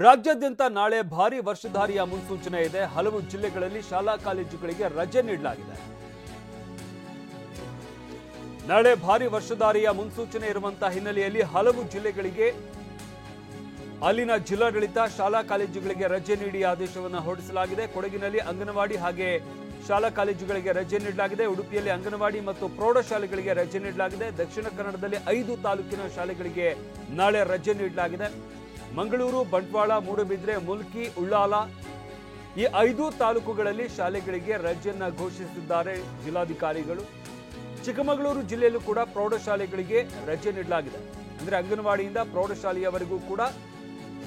ರಾಜ್ಯಾದ್ಯಂತ ನಾಳೆ ಭಾರಿ ವರ್ಷಧಾರಿಯ ಮುನ್ಸೂಚನೆ ಇದೆ. ಹಲವು ಜಿಲ್ಲೆಗಳಲ್ಲಿ ಶಾಲಾ ಕಾಲೇಜುಗಳಿಗೆ ರಜೆ ನೀಡಲಾಗಿದೆ. ನಾಳೆ ಭಾರಿ ವರ್ಷಧಾರಿಯ ಮುನ್ಸೂಚನೆ ಇರುವಂತಹ ಹಿನ್ನೆಲೆಯಲ್ಲಿ ಹಲವು ಜಿಲ್ಲೆಗಳಿಗೆ ಅಲ್ಲಿನ ಜಿಲ್ಲಾಡಳಿತ ಶಾಲಾ ಕಾಲೇಜುಗಳಿಗೆ ರಜೆ ನೀಡಿ ಆದೇಶವನ್ನು ಹೊರಡಿಸಲಾಗಿದೆ. ಕೊಡಗಿನಲ್ಲಿ ಅಂಗನವಾಡಿ ಹಾಗೆ ಶಾಲಾ ಕಾಲೇಜುಗಳಿಗೆ ರಜೆ ನೀಡಲಾಗಿದೆ. ಉಡುಪಿಯಲ್ಲಿ ಅಂಗನವಾಡಿ ಮತ್ತು ಪ್ರೌಢಶಾಲೆಗಳಿಗೆ ರಜೆ ನೀಡಲಾಗಿದೆ. ದಕ್ಷಿಣ ಕನ್ನಡದಲ್ಲಿ 5 ತಾಲೂಕಿನ ಶಾಲೆಗಳಿಗೆ ನಾಳೆ ರಜೆ ನೀಡಲಾಗಿದೆ. ಮಂಗಳೂರು, ಬಂಟ್ವಾಳ, ಮೂಡಬಿದ್ರೆ, ಮುಲ್ಕಿ, ಉಳ್ಳಾಲ ಈ 5 ತಾಲೂಕುಗಳಲ್ಲಿ ಶಾಲೆಗಳಿಗೆ ರಜೆಯನ್ನ ಘೋಷಿಸಿದ್ದಾರೆ ಜಿಲ್ಲಾಧಿಕಾರಿಗಳು. ಚಿಕ್ಕಮಗಳೂರು ಜಿಲ್ಲೆಯಲ್ಲೂ ಕೂಡ ಪ್ರೌಢಶಾಲೆಗಳಿಗೆ ರಜೆ ನೀಡಲಾಗಿದೆ. ಅಂದ್ರೆ ಅಂಗನವಾಡಿಯಿಂದ ಪ್ರೌಢಶಾಲೆಯವರೆಗೂ ಕೂಡ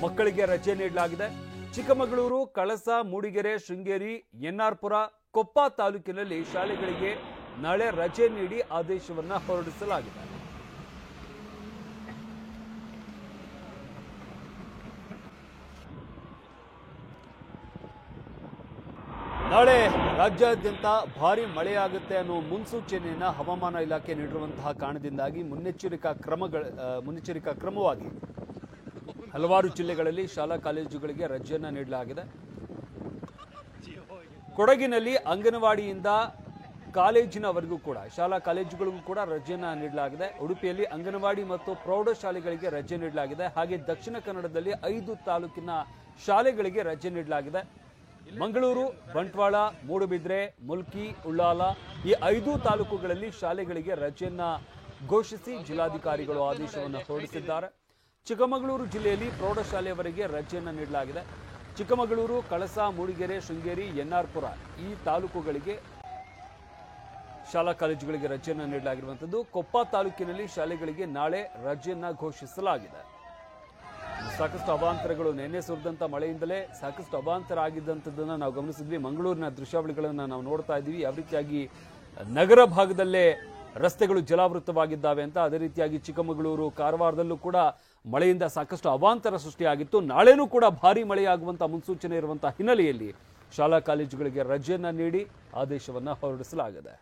ಮಕ್ಕಳಿಗೆ ರಜೆ ನೀಡಲಾಗಿದೆ. ಚಿಕ್ಕಮಗಳೂರು, ಕಳಸ, ಮೂಡಿಗೆರೆ, ಶೃಂಗೇರಿ, ಎನ್ಆರ್ಪುರ, ಕೊಪ್ಪ ತಾಲೂಕಿನಲ್ಲಿ ಶಾಲೆಗಳಿಗೆ ನಾಳೆ ರಜೆ ನೀಡಿ ಆದೇಶವನ್ನ ಹೊರಡಿಸಲಾಗಿದೆ. ನಾಳೆ ರಾಜ್ಯಾದ್ಯಂತ ಭಾರಿ ಮಳೆಯಾಗುತ್ತೆ ಅನ್ನೋ ಮುನ್ಸೂಚನೆಯನ್ನ ಹವಾಮಾನ ಇಲಾಖೆ ನೀಡಿರುವಂತಹ ಕಾರಣದಿಂದಾಗಿ ಮುನ್ನೆಚ್ಚರಿಕಾ ಕ್ರಮವಾಗಿ ಹಲವಾರು ಜಿಲ್ಲೆಗಳಲ್ಲಿ ಶಾಲಾ ಕಾಲೇಜುಗಳಿಗೆ ರಜೆಯನ್ನ ನೀಡಲಾಗಿದೆ. ಕೊಡಗಿನಲ್ಲಿ ಅಂಗನವಾಡಿಯಿಂದ ಕಾಲೇಜಿನವರೆಗೂ ಕೂಡ ಶಾಲಾ ಕಾಲೇಜುಗಳಿಗೂ ಕೂಡ ರಜೆಯನ್ನ ನೀಡಲಾಗಿದೆ. ಉಡುಪಿಯಲ್ಲಿ ಅಂಗನವಾಡಿ ಮತ್ತು ಪ್ರೌಢಶಾಲೆಗಳಿಗೆ ರಜೆ ನೀಡಲಾಗಿದೆ. ಹಾಗೆ ದಕ್ಷಿಣ ಕನ್ನಡದಲ್ಲಿ 5 ತಾಲೂಕಿನ ಶಾಲೆಗಳಿಗೆ ರಜೆ ನೀಡಲಾಗಿದೆ. ಮಂಗಳೂರು, ಬಂಟ್ವಾಳ, ಮೂಡುಬಿದ್ರೆ, ಮುಲ್ಕಿ, ಉಳ್ಳಾಲ ಈ 5 ತಾಲೂಕುಗಳಲ್ಲಿ ಶಾಲೆಗಳಿಗೆ ರಜೆಯನ್ನ ಘೋಷಿಸಿ ಜಿಲ್ಲಾಧಿಕಾರಿಗಳು ಆದೇಶವನ್ನು ಹೊರಡಿಸಿದ್ದಾರೆ. ಚಿಕ್ಕಮಗಳೂರು ಜಿಲ್ಲೆಯಲ್ಲಿ ಪ್ರೌಢಶಾಲೆಯವರೆಗೆ ರಜೆಯನ್ನ ನೀಡಲಾಗಿದೆ. ಚಿಕ್ಕಮಗಳೂರು, ಕಳಸ, ಮೂಡಿಗೆರೆ, ಶೃಂಗೇರಿ, ಎನ್ಆರ್ಪುರ ಈ ತಾಲೂಕುಗಳಿಗೆ ಶಾಲಾ ಕಾಲೇಜುಗಳಿಗೆ ರಜೆಯನ್ನ ನೀಡಲಾಗಿರುವಂಥದ್ದು. ಕೊಪ್ಪ ತಾಲೂಕಿನಲ್ಲಿ ಶಾಲೆಗಳಿಗೆ ನಾಳೆ ರಜೆಯನ್ನ ಘೋಷಿಸಲಾಗಿದೆ. ಸಾಕಷ್ಟು ಅವಾಂತರಗಳು ನಿನ್ನೆ ಸುರಿದಂತ ಮಳೆಯಿಂದಲೇ ಸಾಕಷ್ಟು ಅವಾಂತರ ಆಗಿದ್ದಂಥದ್ದನ್ನು ನಾವು ಗಮನಿಸಿದ್ವಿ. ಮಂಗಳೂರಿನ ದೃಶ್ಯಾವಳಿಗಳನ್ನು ನಾವು ನೋಡ್ತಾ ಇದ್ದೀವಿ. ಯಾವ ರೀತಿಯಾಗಿ ನಗರ ಭಾಗದಲ್ಲೇ ರಸ್ತೆಗಳು ಜಲಾವೃತವಾಗಿದ್ದಾವೆ ಅಂತ. ಅದೇ ರೀತಿಯಾಗಿ ಚಿಕ್ಕಮಗಳೂರು, ಕಾರವಾರದಲ್ಲೂ ಕೂಡ ಮಳೆಯಿಂದ ಸಾಕಷ್ಟು ಅವಾಂತರ ಸೃಷ್ಟಿಯಾಗಿತ್ತು. ನಾಳೆನೂ ಕೂಡ ಭಾರಿ ಮಳೆಯಾಗುವಂತಹ ಮುನ್ಸೂಚನೆ ಇರುವಂತಹ ಹಿನ್ನೆಲೆಯಲ್ಲಿ ಶಾಲಾ ಕಾಲೇಜುಗಳಿಗೆ ರಜೆಯನ್ನ ನೀಡಿ ಆದೇಶವನ್ನ ಹೊರಡಿಸಲಾಗಿದೆ.